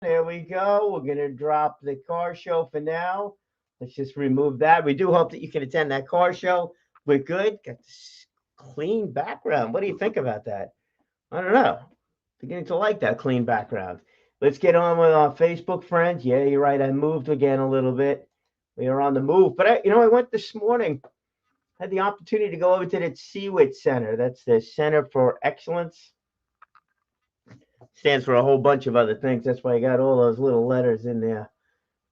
There we go. We're going to drop the car show for now. Let's just remove that. We do hope that you can attend that car show. We're good. Got this clean background. What do you think about that? I don't know. Beginning to like that clean background. Let's get on with our Facebook friends. Yeah, you're right. I moved again a little bit. We are on the move. But I went this morning. Had the opportunity to go over to the CEWIT Center. That's the Center for Excellence. Stands for a whole bunch of other things. That's why I got all those little letters in there.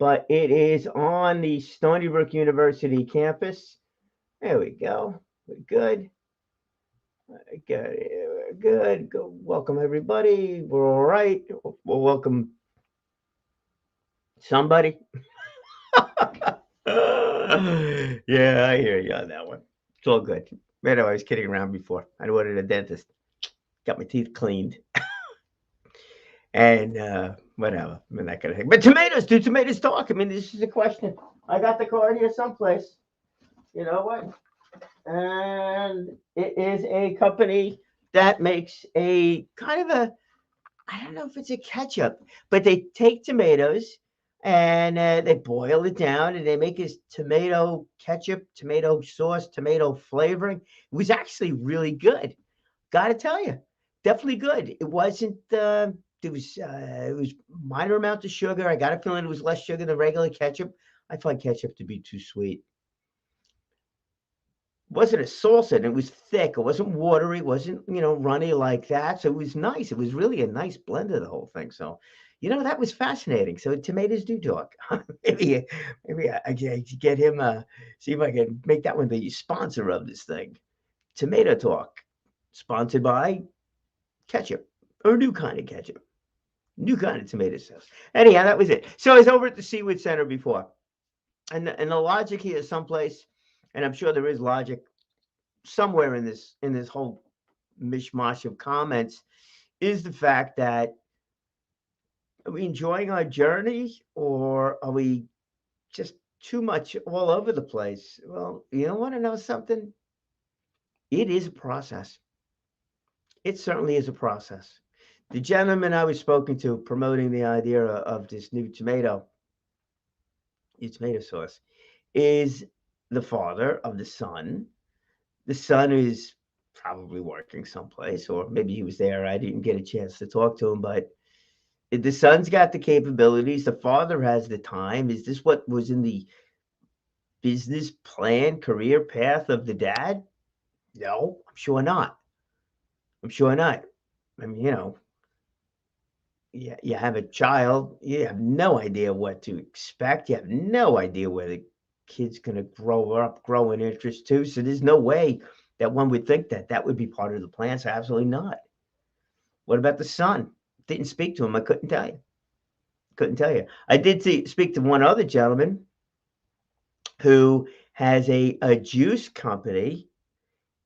But it is on the Stony Brook University campus. There we go. We're good. Good. We're good. Go. Welcome everybody. We're all right. We'll welcome somebody. Yeah, I hear you on that one. It's all good. Man, I was kidding around before. I wanted a dentist. Got my teeth cleaned. And whatever. I mean, that kind of thing. But tomatoes, do tomatoes talk? I mean, this is a question. I got the card here someplace. You know what? And it is a company that makes a kind of a, I don't know if it's a ketchup, but they take tomatoes and they boil it down and they make this tomato ketchup, tomato sauce, tomato flavoring. It was actually really good. Got to tell you, definitely good. It wasn't. It was minor amount of sugar. I got a feeling it was less sugar than regular ketchup. I find ketchup to be too sweet. Wasn't a salsa, and it was thick. It wasn't watery. It wasn't runny like that. So it was nice. It was really a nice blend of the whole thing. So, that was fascinating. So tomatoes do talk. maybe I get him. See if I can make that one the sponsor of this thing. Tomato talk, sponsored by ketchup or new kind of ketchup, new kind of tomato sauce. Anyhow, that was it. So I was over at the CEWIT Center before, and the logic here is someplace, and I'm sure there is logic somewhere in this whole mishmash of comments, is the fact that are we enjoying our journey or are we just too much all over the place? Well, you want to know something? It is a process. It certainly is a process. The gentleman I was spoken to promoting the idea of this new tomato sauce, is the father of the son. The son is probably working someplace, or maybe he was there. I didn't get a chance to talk to him, but the son's got the capabilities. The father has the time. Is this what was in the business plan, career path of the dad? No, I'm sure not. I'm sure not. I mean, you have a child, you have no idea what to expect. You have no idea where the kid's going to grow in interest too. So there's no way that one would think that that would be part of the plan. So absolutely not. What about the son? Didn't speak to him. I couldn't tell you. Couldn't tell you. I did speak to one other gentleman who has a juice company.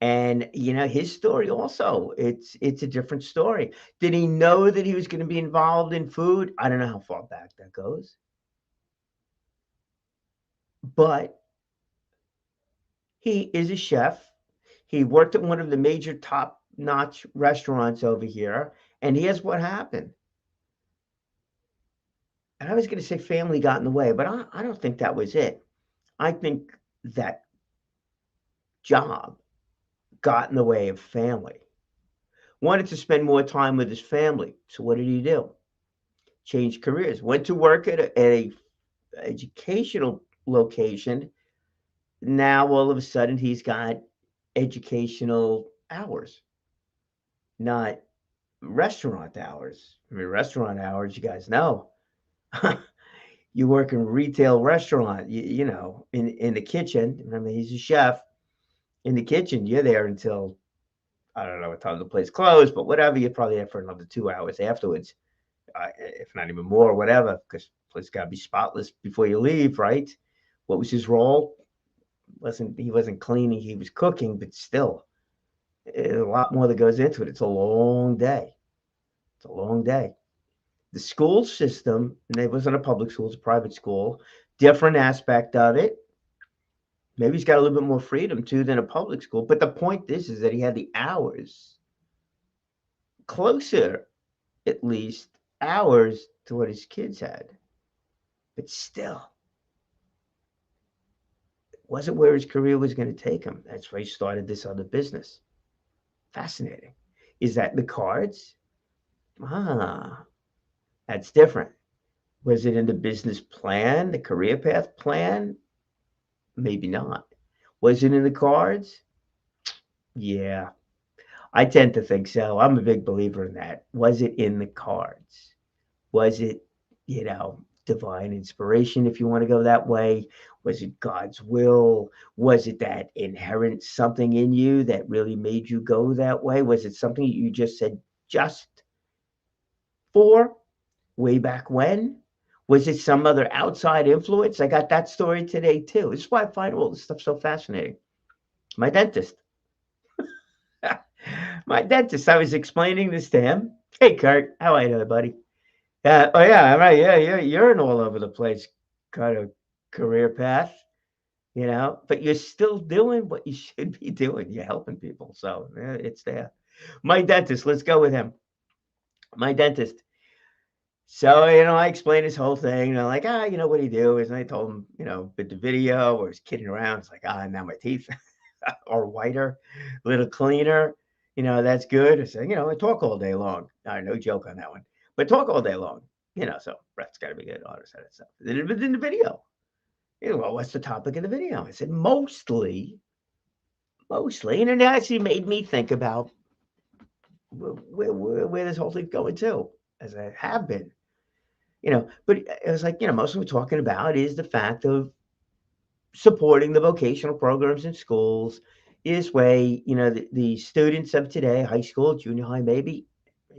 And his story also, it's a different story. Did he know that he was going to be involved in food? I don't know how far back that goes. But he is a chef. He worked at one of the major top-notch restaurants over here, and here's what happened. And I was going to say family got in the way, but I don't think that was it. I think that job got in the way of family. Wanted to spend more time with his family. So what did he do? Changed careers. Went to work at a educational location. Now all of a sudden he's got educational hours, not restaurant hours. I mean, restaurant hours, you guys know. You work in retail restaurant, in the kitchen. I mean, he's a chef in the kitchen. You're there until I don't know what time the place closed, but whatever. You're probably there for another 2 hours afterwards, if not even more, whatever, because the place got to be spotless before you leave, right? What was his role? He wasn't cleaning, he was cooking, but still, a lot more that goes into it. It's a long day. It's a long day. The school system, and it wasn't a public school, it's a private school, different aspect of it. Maybe he's got a little bit more freedom too than a public school. But the point is that he had the hours, closer, at least, hours to what his kids had. But still, it wasn't where his career was going to take him. That's why he started this other business. Fascinating. Is that in the cards? Ah, that's different. Was it in the business plan, the career path plan? Maybe not. Was it in the cards? Yeah, I tend to think so. I'm a big believer in that. Was it in the cards? Was it, you know, divine inspiration, if you want to go that way? Was it God's will? Was it that inherent something in you that really made you go that way? Was it something you just said just for way back when? Was it some other outside influence? I got that story today too. This is why I find all this stuff so fascinating. My dentist. My dentist, I was explaining this to him. Hey, Kurt, how are you, buddy? Oh, yeah, right. Yeah, you're an all over the place kind of career path, but you're still doing what you should be doing. You're helping people. So yeah, it's there. My dentist, let's go with him. My dentist. So, I explained this whole thing, like, what do you do? And I told him, with the video or he's kidding around. It's like, now my teeth are whiter, a little cleaner. That's good. I said, I talk all day long. No joke on that one, but talk all day long. So breath's got to be good, all this other stuff. Then it was in the video. Well, what's the topic of the video? I said, mostly. And it actually made me think about where this whole thing's going to, as I have been. But it was like, most of what we're talking about is the fact of supporting the vocational programs in schools. This way, the students of today, high school, junior high, maybe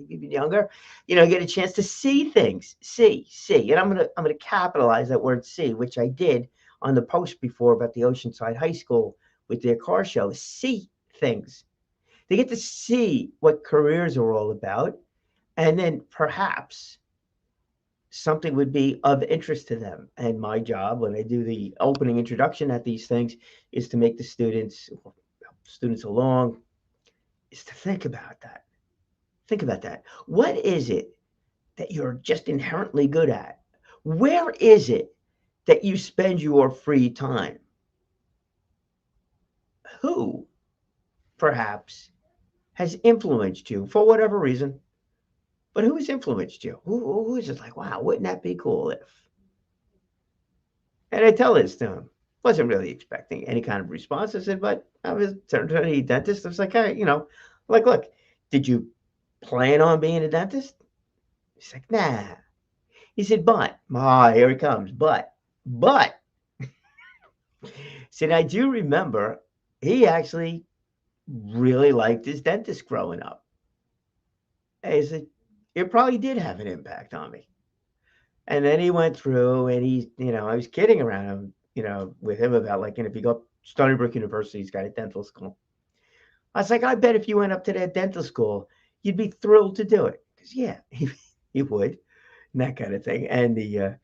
even younger, get a chance to see things, see. And I'm gonna capitalize that word see, which I did on the post before about the Oceanside High School with their car show. See things. They get to see what careers are all about, and then perhaps something would be of interest to them. And my job when I do the opening introduction at these things is to make the students along, is to think about that. Think about that. What is it that you're just inherently good at? Where is it that you spend your free time? Who, perhaps, has influenced you for whatever reason? But who has influenced you? Who is it like, wow, wouldn't that be cool if? And I tell this to him. Wasn't really expecting any kind of response. I said, but I was turning to a dentist. I was like, hey, like, look, did you plan on being a dentist? He's like, nah. He said, but, here he comes. But, said, I do remember he actually really liked his dentist growing up. And he said, it probably did have an impact on me. And then he went through and I was kidding around him, with him about like, if you go up Stony Brook University, he's got a dental school. I was like, I bet if you went up to that dental school, you'd be thrilled to do it. Because yeah, he would, and that kind of thing. And the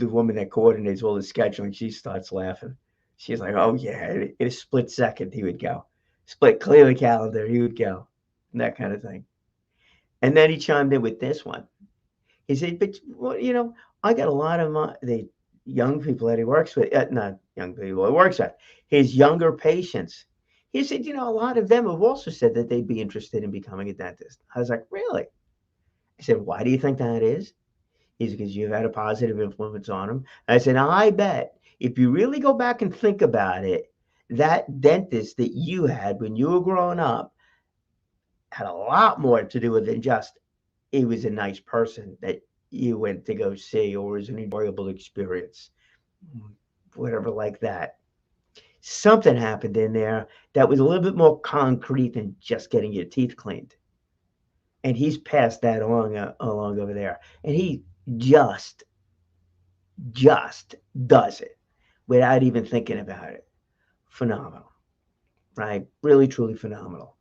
woman that coordinates all the scheduling, she starts laughing. She's like, oh yeah, in a split second he would go. Clear the calendar, he would go. And that kind of thing. And then he chimed in with this one. He said, but well, I got a lot of the young people that he works with, not young people he works with, his younger patients. He said, a lot of them have also said that they'd be interested in becoming a dentist. I was like, really? I said, why do you think that is? He said, because you've had a positive influence on them. I said, I bet if you really go back and think about it, that dentist that you had when you were growing up had a lot more to do with than just he was a nice person that you went to go see or was an enjoyable experience, whatever like that. Something happened in there that was a little bit more concrete than just getting your teeth cleaned. And he's passed that along over there. And he just does it without even thinking about it. Phenomenal, right? Really, truly phenomenal.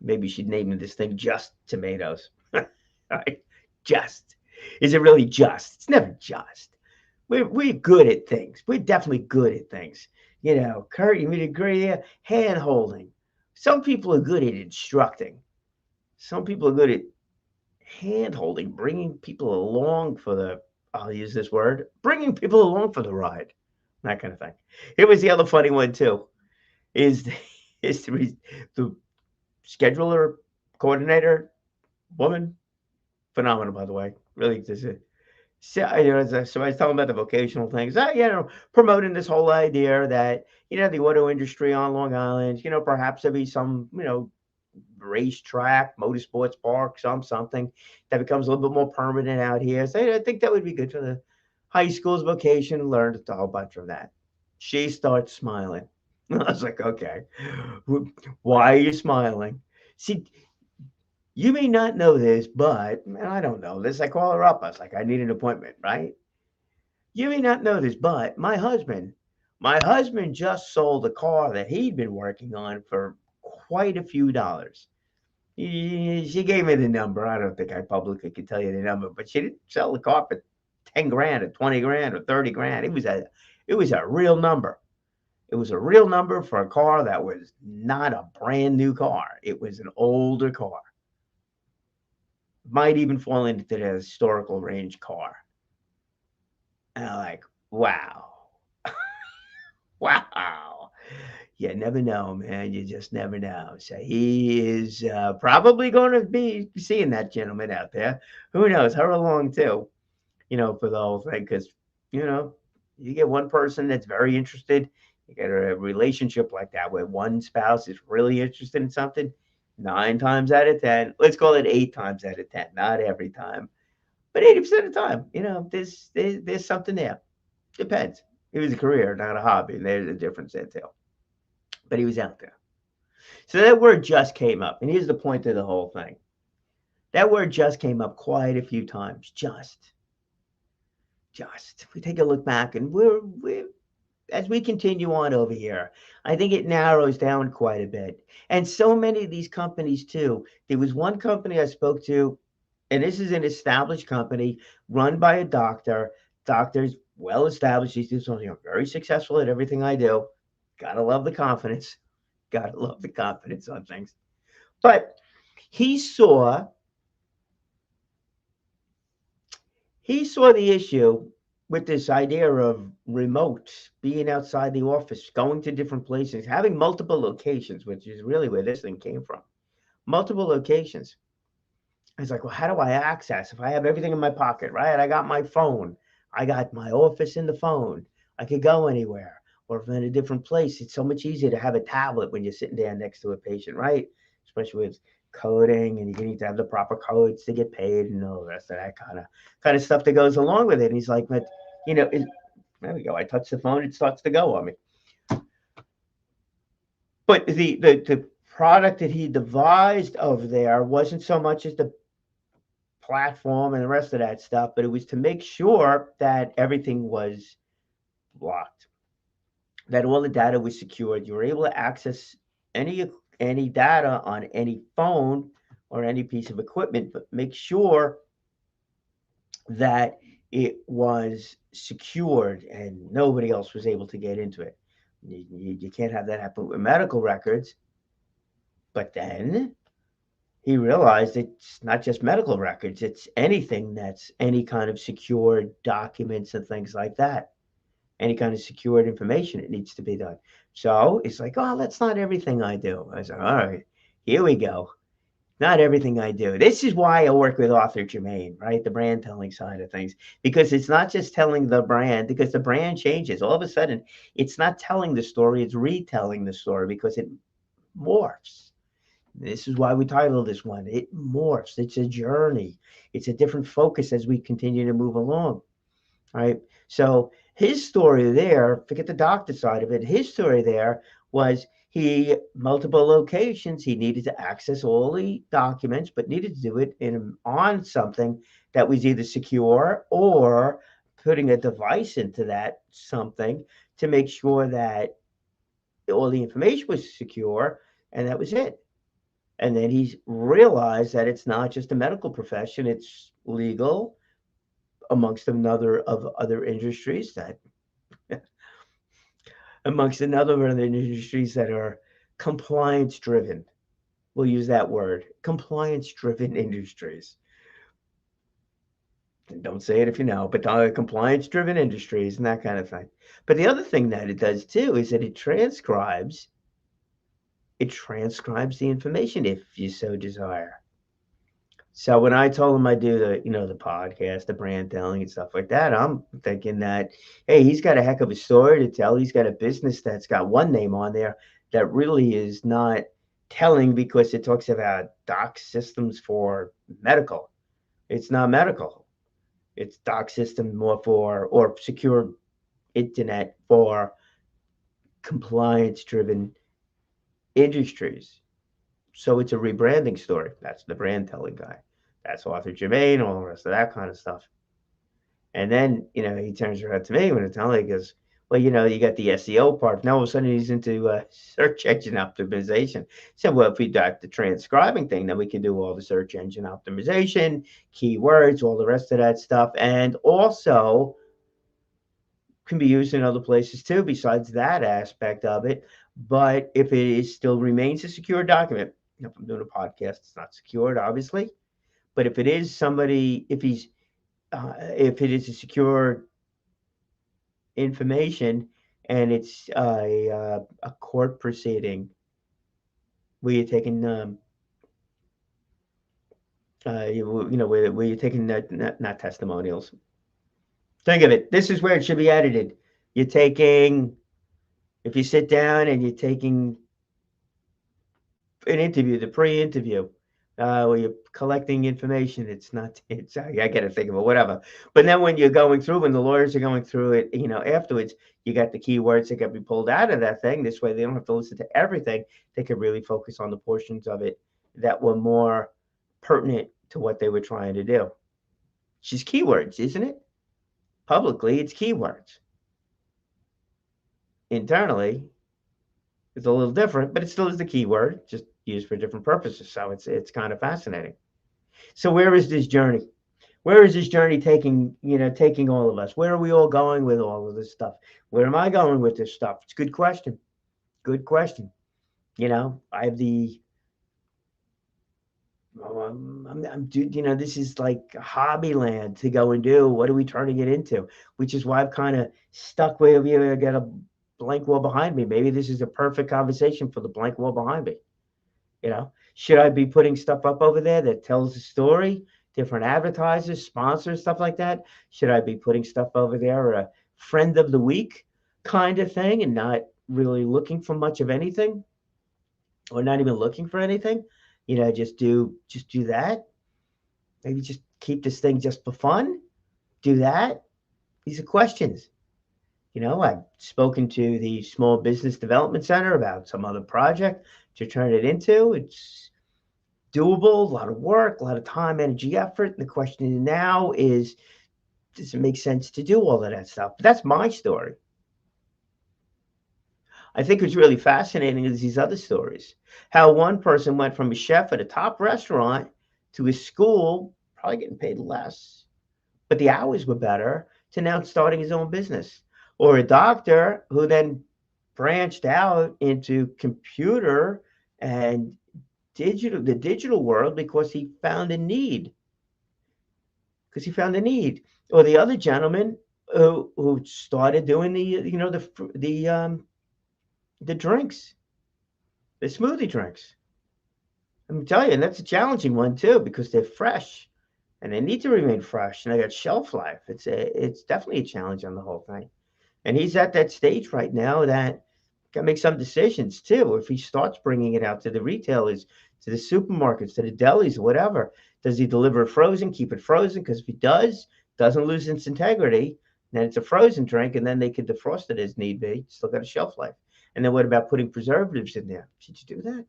Maybe you should name this thing Just Tomatoes. Right? Just. Is it really just? It's never just. We're good at things. We're definitely good at things. Kurt, you would agree? Hand holding. Some people are good at instructing. Some people are good at hand-holding, bringing people along for the, I'll use this word, bringing people along for the ride, that kind of thing. Here was the other funny one too, is is the scheduler, coordinator, woman, phenomenal, by the way. Really, just so, so I was telling about the vocational things. Promoting this whole idea that the auto industry on Long Island, perhaps there'll be some, racetrack, motorsports park, something that becomes a little bit more permanent out here. So I think that would be good for the high school's vocation. Learned a whole bunch from that. She starts smiling. I was like, okay, why are you smiling? See, you may not know this, but and I don't know this. I call her up. I was like, I need an appointment, right? You may not know this, but my husband just sold a car that he'd been working on for quite a few dollars. She gave me the number. I don't think I publicly could tell you the number, but she didn't sell the car for 10 grand or 20 grand or 30 grand. It was a real number. It was a real number for a car that was not a brand new car. It was an older car. Might even fall into the historical range car. And I'm like, wow. Wow. You never know, man. You just never know. So he is probably going to be seeing that gentleman out there. Who knows? Her along too, for the whole thing. Because, you know, you get one person that's very interested, you get a relationship like that where one spouse is really interested in something, 9 times out of 10, let's call it 8 times out of 10, not every time, but 80% of the time, there's something there. Depends. It was a career, not a hobby. And there's a difference there too. But he was out there. So that word just came up. And here's the point of the whole thing. That word just came up quite a few times. Just. If we take a look back and we're as we continue on over here, I think it narrows down quite a bit. And so many of these companies too. There was one company I spoke to, and this is an established company run by a doctor. Doctor's well established. He's very successful at everything I do. Gotta love the confidence. Gotta love the confidence on things. But he saw the issue with this idea of remote, being outside the office, going to different places, having multiple locations, which is really where this thing came from. Multiple locations. I was like, well, how do I access if I have everything in my pocket, right? I got my phone. I got my office in the phone. I could go anywhere. Or if I'm in a different place, it's so much easier to have a tablet when you're sitting there next to a patient, right? Especially with coding, and you need to have the proper codes to get paid and all the rest of that kind of stuff that goes along with it. And he's like, but there we go. I touch the phone, it starts to go on me. But the product that he devised over there wasn't so much as the platform and the rest of that stuff, but it was to make sure that everything was blocked, that all the data was secured. You were able to access any data on any phone or any piece of equipment, but make sure that it was secured and nobody else was able to get into it. You can't have that happen with medical records. But then he realized it's not just medical records, it's anything that's any kind of secured documents and things like that. Any kind of secured information, it needs to be done. So it's like, oh, that's not everything I do. I said, all right, here we go. Not everything I do. This is why I work with Arthur Germain, right? The brand telling side of things, because it's not just telling the brand, because the brand changes. All of a sudden, it's not telling the story, it's retelling the story because it morphs. This is why we titled this one. It morphs. It's a journey. It's a different focus as we continue to move along, right? So his story there, forget the doctor side of it, his story there was multiple locations. He needed to access all the documents, but needed to do it on something that was either secure or putting a device into that something to make sure that all the information was secure, and that was it. And then he realized that it's not just a medical profession, it's legal amongst another of other industries that are compliance driven. We'll use that word, compliance driven industries. Don't say it if you know, but compliance-driven industries and that kind of thing. But the other thing that it does too is that it transcribes the information if you so desire. So when I told him I do the podcast, the brand telling and stuff like that, I'm thinking that, hey, he's got a heck of a story to tell. He's got a business that's got one name on there that really is not telling because it talks about doc systems for medical. It's not medical. It's doc system more for or secure internet for compliance driven industries. So it's a rebranding story. That's the brand telling guy. That's Arthur Germain, all the rest of that kind of stuff. And then, he turns around to me when it's telling, he goes, well, you got the SEO part. Now all of a sudden he's into search engine optimization. So, well, if we got the transcribing thing, then we can do all the search engine optimization, keywords, all the rest of that stuff. And also can be used in other places too, besides that aspect of it. But if it still remains a secure document, if I'm doing a podcast, it's not secured, obviously. But if it is if it is a secure information and it's a court proceeding where you're taking, where you're taking not testimonials. Think of it. This is where it should be edited. You're taking, if you sit down and you're taking an interview, the pre-interview, where you're collecting information. It's not. It's I got to think of it, whatever. But then when you're going through, when the lawyers are going through it, afterwards, you got the keywords that can be pulled out of that thing. This way, they don't have to listen to everything. They can really focus on the portions of it that were more pertinent to what they were trying to do. It's just keywords, isn't it? Publicly, it's keywords. Internally, it's a little different, but it still is the keyword, just used for different purposes. So it's kind of fascinating. So where is this journey? Where is this journey taking all of us? Where are we all going with all of this stuff? Where am I going with this stuff? It's a good question. Good question. I have this is like hobby land to go and do. What are we turning it into? Which is why I've kind of stuck way over here. I got a blank wall behind me. Maybe this is a perfect conversation for the blank wall behind me. Should I be putting stuff up over there that tells the story, different advertisers, sponsors, stuff like that? Should I be putting stuff over there, a friend of the week kind of thing, and not really looking for much of anything, or not even looking for anything? Just do that. Maybe just keep this thing just for fun. Do that. These are questions. I've spoken to the Small Business Development Center about some other project to turn it into. It's doable, a lot of work, a lot of time, energy, effort. The question now is, does it make sense to do all of that stuff? But that's my story. I think what's really fascinating is these other stories. How one person went from a chef at a top restaurant to a school, probably getting paid less, but the hours were better, to now starting his own business. Or a doctor who then branched out into computer and the digital world because he found a need. Or the other gentleman who started doing the drinks, the smoothie drinks. I'm telling you, and that's a challenging one too, because they're fresh and they need to remain fresh and they got shelf life. It's definitely a challenge on the whole thing. And he's at that stage right now that can make some decisions too. If he starts bringing it out to the retailers, to the supermarkets, to the delis, whatever, does he deliver it frozen, keep it frozen? Because if he doesn't lose its integrity, then it's a frozen drink, and then they could defrost it as need be. Still got a shelf life. And then what about putting preservatives in there? Should you do that?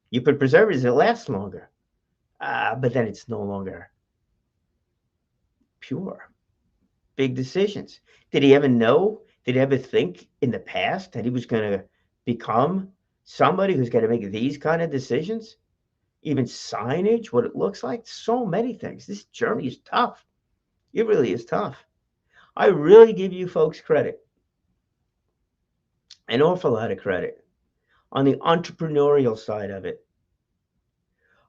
You put preservatives, it lasts longer. But then it's no longer pure. Big decisions. Did he ever know? Did he ever think in the past that he was going to become somebody who's going to make these kind of decisions? Even signage, what it looks like, so many things. This journey is tough. It really is tough. I really give you folks credit, an awful lot of credit, on the entrepreneurial side of it.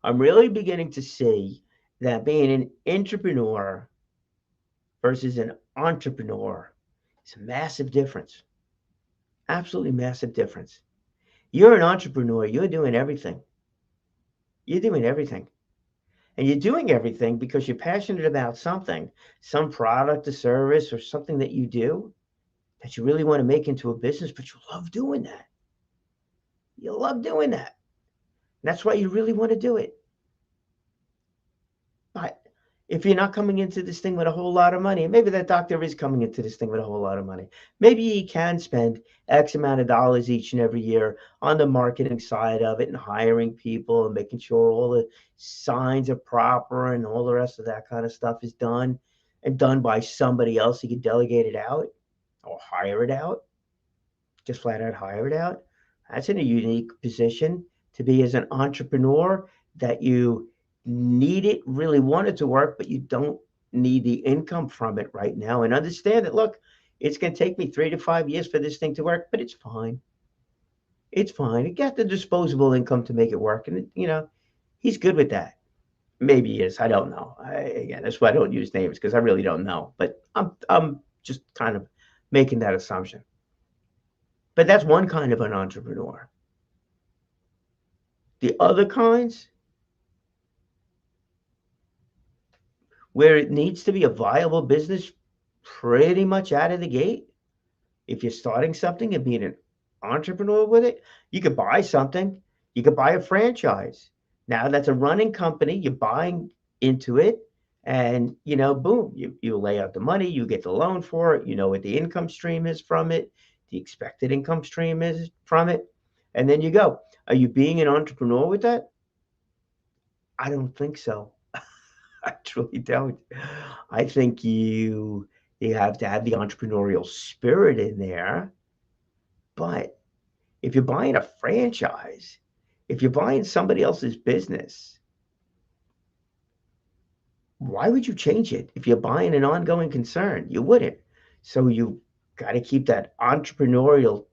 I'm really beginning to see that being an entrepreneur versus an entrepreneur is a massive difference. Absolutely massive difference. You're an entrepreneur, you're doing everything. You're doing everything. And you're doing everything because you're passionate about something, some product or service or something that you do that you really want to make into a business, but you love doing that. You love doing that. That's why you really want to do it. But if you're not coming into this thing with a whole lot of money, and maybe that doctor is coming into this thing with a whole lot of money, maybe he can spend X amount of dollars each and every year on the marketing side of it and hiring people and making sure all the signs are proper and all the rest of that kind of stuff is done and done by somebody else. He can delegate it out or hire it out, just flat out hire it out. That's in a unique position to be as an entrepreneur that you need it, really want it to work, but you don't need the income from it right now. And understand that, look, it's going to take me 3 to 5 years for this thing to work, but it's fine. It's fine. You got the disposable income to make it work. And, he's good with that. Maybe he is. I don't know. Again, that's why I don't use names because I really don't know. But I'm just kind of making that assumption. But that's one kind of an entrepreneur. The other kinds, where it needs to be a viable business pretty much out of the gate, if you're starting something and being an entrepreneur with it, you could buy something. You could buy a franchise. Now that's a running company. You're buying into it. And, boom, you lay out the money. You get the loan for it. You know what the income stream is from it. The expected income stream is from it. And then you go. Are you being an entrepreneur with that? I don't think so. I truly don't. I think you have to have the entrepreneurial spirit in there. But if you're buying a franchise, if you're buying somebody else's business, why would you change it if you're buying an ongoing concern? You wouldn't. So you got to keep that entrepreneurial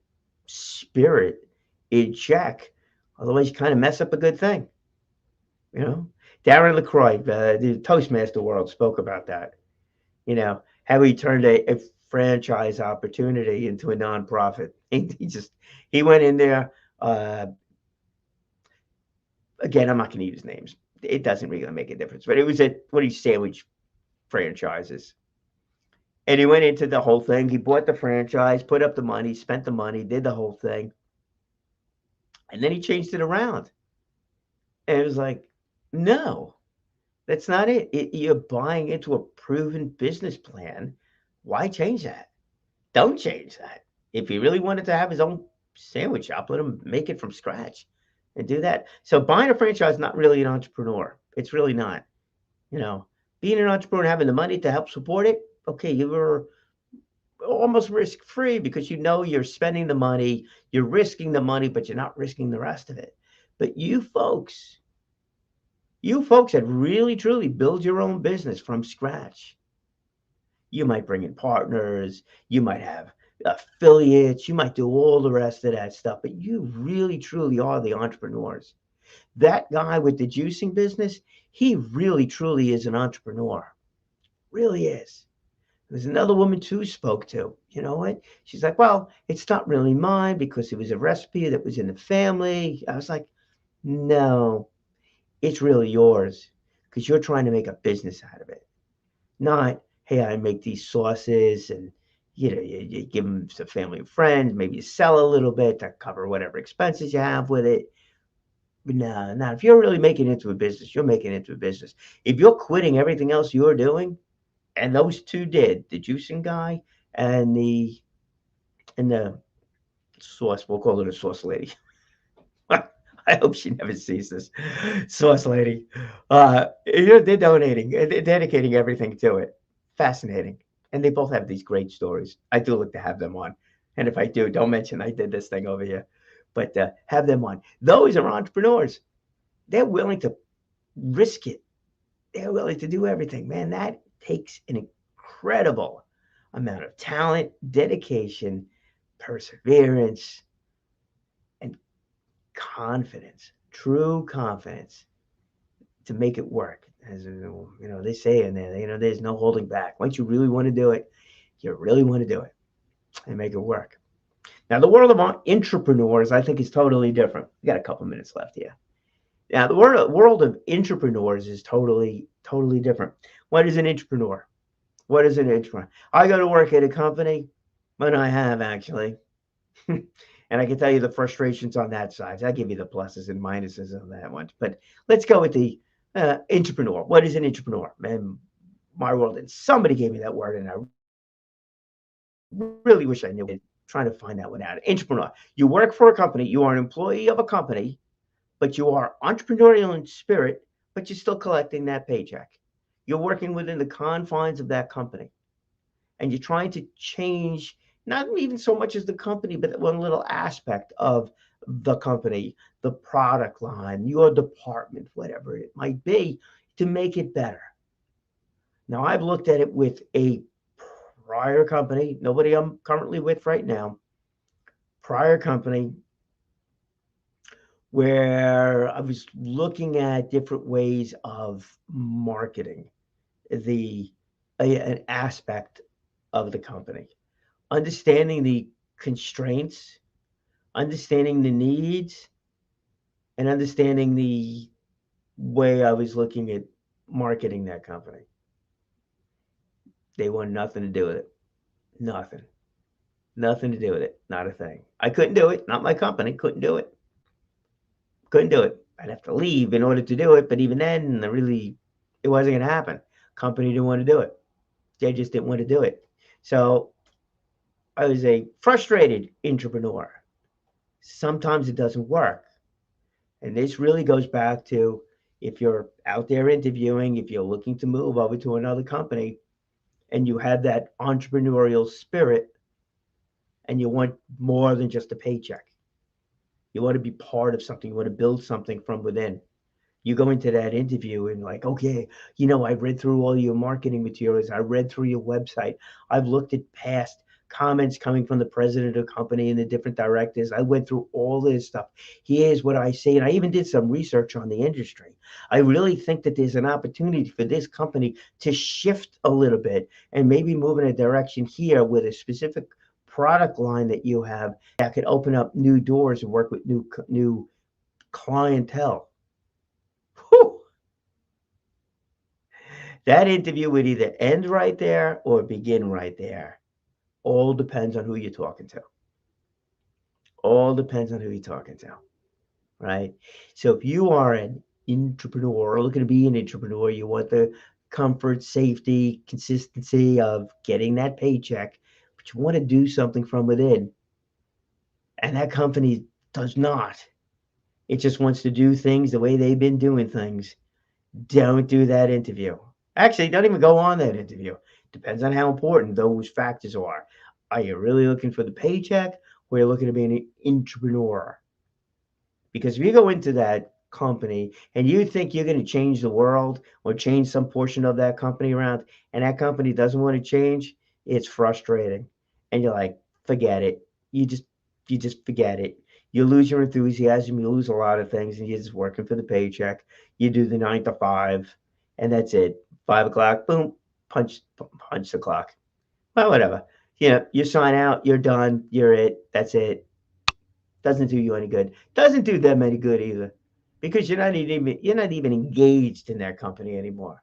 spirit in check. Otherwise, you kind of mess up a good thing. You know, Darren LaCroix, the Toastmaster world, spoke about that. How he turned a franchise opportunity into a nonprofit. He went in there. Again, I'm not going to use names. It doesn't really make a difference. But it was one of these sandwich franchises. And he went into the whole thing. He bought the franchise, put up the money, spent the money, did the whole thing. And then he changed it around. And it was like, no, that's not it. You're buying into a proven business plan. Why change that? Don't change that. If he really wanted to have his own sandwich shop, let him make it from scratch and do that. So buying a franchise is not really an entrepreneur. It's really not. Being an entrepreneur and having the money to help support it, okay, you were almost risk free because you're spending the money, you're risking the money, but you're not risking the rest of it. But you folks that really truly build your own business from scratch, you might bring in partners, you might have affiliates, you might do all the rest of that stuff, but you really truly are the entrepreneurs. That guy with the juicing business, he really truly is an entrepreneur. Really is. There's another woman too spoke to. You know what? She's like, well, it's not really mine because it was a recipe that was in the family. I was like, no, it's really yours because you're trying to make a business out of it. Not, hey, I make these sauces and you give them to family and friends. Maybe you sell a little bit to cover whatever expenses you have with it. But no. If you're really making it into a business, you're making it into a business. If you're quitting everything else you're doing, and those two did, the juicing guy and the sauce, we'll call it a sauce lady. I hope she never sees this. Sauce lady. They're donating, they're dedicating everything to it. Fascinating. And they both have these great stories. I do look to have them on. And if I do, don't mention I did this thing over here. But have them on. Those are entrepreneurs. They're willing to risk it. They're willing to do everything. Man, that takes an incredible amount of talent, dedication, perseverance, and confidence, true confidence to make it work. As they say in there, there's no holding back. Once you really want to do it, you really want to do it and make it work. Now, the world of entrepreneurs, I think, is totally different. We got a couple minutes left here. Now, the world of entrepreneurs is totally, totally different. What is an entrepreneur? What is an entrepreneur? I go to work at a company, and I have actually, and I can tell you the frustrations on that side. I'll give you the pluses and minuses on that one. But let's go with the entrepreneur. What is an entrepreneur? Man, my world, and somebody gave me that word, and I really wish I knew it. Trying to find that one out. Entrepreneur. You work for a company. You are an employee of a company, but you are entrepreneurial in spirit, but you're still collecting that paycheck. You're working within the confines of that company, and you're trying to change not even so much as the company, but one little aspect of the company, the product line, your department, whatever it might be, to make it better. Now, I've looked at it with a prior company, nobody I'm currently with right now, prior company, where I was looking at different ways of marketing an aspect of the company, understanding the constraints, understanding the needs, and understanding the way I was looking at marketing that company. They want nothing to do with it. Nothing. Nothing to do with it. Not a thing. I couldn't do it. Not my company. Couldn't do it. Couldn't do it. I'd have to leave in order to do it. But even then, it wasn't going to happen. Company didn't want to do it. They just didn't want to do it. So I was a frustrated entrepreneur. Sometimes it doesn't work. And this really goes back to, if you're out there interviewing, if you're looking to move over to another company and you have that entrepreneurial spirit and you want more than just a paycheck, you want to be part of something, you want to build something from within. You go into that interview and like, okay, I've read through all your marketing materials. I read through your website. I've looked at past comments coming from the president of the company and the different directors. I went through all this stuff. Here's what I say. And I even did some research on the industry. I really think that there's an opportunity for this company to shift a little bit and maybe move in a direction here with a specific product line that you have that could open up new doors and work with new clientele. Whew. That interview would either end right there or begin right there. All depends on who you're talking to. All depends on who you're talking to, right? So if you are an entrepreneur, or looking to be an entrepreneur, you want the comfort, safety, consistency of getting that paycheck, but you want to do something from within. And that company does not. It just wants to do things the way they've been doing things. Don't do that interview. Actually, don't even go on that interview. Depends on how important those factors are. Are you really looking for the paycheck, or are you looking to be an entrepreneur? Because if you go into that company and you think you're going to change the world or change some portion of that company around, and that company doesn't want to change, it's frustrating. And you're like, forget it. You just forget it. You lose your enthusiasm, you lose a lot of things, and you're just working for the paycheck. You do the 9 to 5, and that's it. 5 o'clock, boom, punch the clock. Well, whatever. You sign out, you're done, you're it, that's it. Doesn't do you any good. Doesn't do them any good either, because you're not even engaged in that company anymore.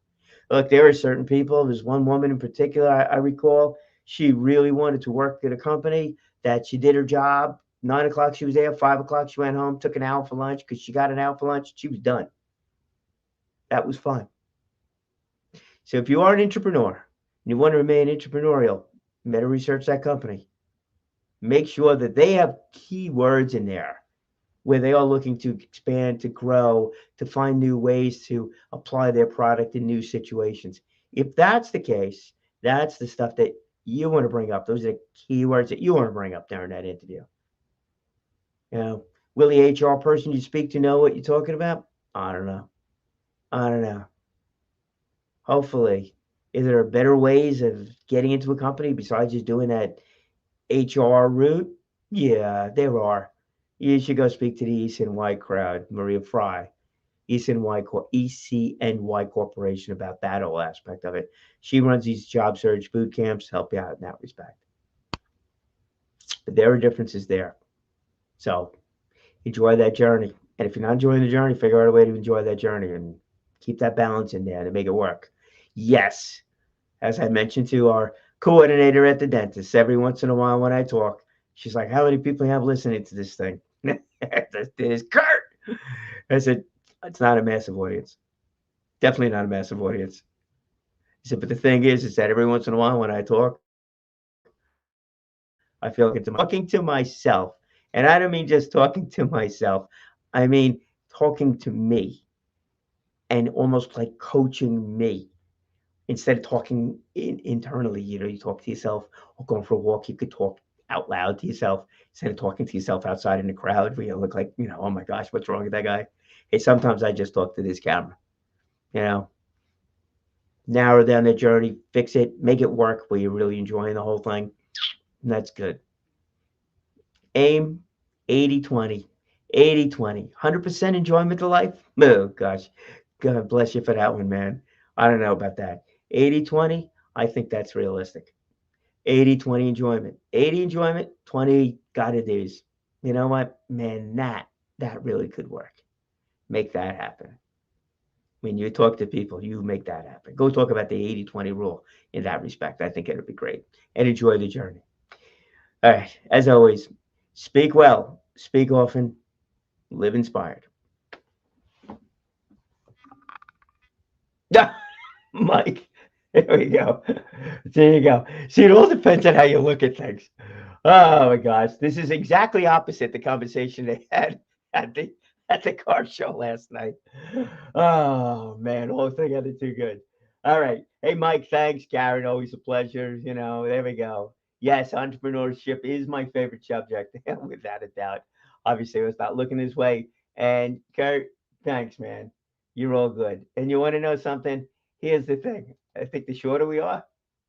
Look, there are certain people. There's one woman in particular I recall. She really wanted to work at a company that she did her job. 9 o'clock she was there. 5 o'clock she went home, took an hour for lunch because she got an hour for lunch. She was done. That was fun. So if you are an entrepreneur and you want to remain entrepreneurial, you better research that company. Make sure that they have keywords in there where they are looking to expand, to grow, to find new ways to apply their product in new situations. If that's the case, that's the stuff that you want to bring up. Those are the keywords that you want to bring up during that interview. Will the HR person you speak to know what you're talking about? I don't know. I don't know. Hopefully. Is there better ways of getting into a company besides just doing that HR route? Yeah, there are. You should go speak to the East and White crowd, Maria Fry. ECNY Corporation about that whole aspect of it. She runs these job search boot camps, help you out in that respect. But there are differences there. So enjoy that journey. And if you're not enjoying the journey, figure out a way to enjoy that journey and keep that balance in there to make it work. Yes, as I mentioned to our coordinator at the dentist, every once in a while when I talk, she's like, "How many people you have listening to this thing?" There's Kurt. I said, "It's not a massive audience. Definitely not a massive audience." I said, "But the thing is that every once in a while when I talk, I feel like talking to myself, and I don't mean just talking to myself. I mean talking to me and almost like coaching me instead of talking internally. You talk to yourself or going for a walk. You could talk out loud to yourself instead of talking to yourself outside in the crowd where you look like, oh my gosh, what's wrong with that guy? Hey, sometimes I just talk to this camera, you know, narrow down the journey, fix it, make it work where you're really enjoying the whole thing. And that's good. Aim 80-20, 80-20, 100% enjoyment to life. Oh gosh, God bless you for that one, man. I don't know about that. 80-20, I think that's realistic. 80-20 enjoyment. 80 enjoyment, 20 gotta do's. You know what? Man, that really could work. Make that happen. When you talk to people, you make that happen. Go talk about the 80-20 rule in that respect. I think it'll be great. And enjoy the journey. All right. As always, speak well, speak often, live inspired. Mike, there we go. There you go. See, it all depends on how you look at things. Oh my gosh, this is exactly opposite the conversation they had at the at the car show last night. Oh man, whole thing ended too good. All right, hey Mike, thanks, Karen. Always a pleasure. There we go. Yes, entrepreneurship is my favorite subject, without a doubt. Obviously, I was not looking this way. And Kurt, thanks, man. You're all good. And you want to know something? Here's the thing. I think the shorter we are,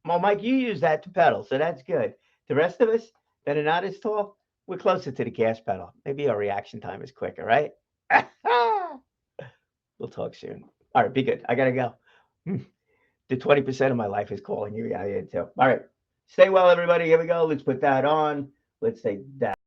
well, Mike, you use that to pedal, so that's good. The rest of us that are not as tall, we're closer to the gas pedal. Maybe our reaction time is quicker, right? We'll talk soon. All right, be good. I gotta go. The 20% of my life is calling you. Yeah, too. All right. Stay well, everybody. Here we go. Let's put that on. Let's take that.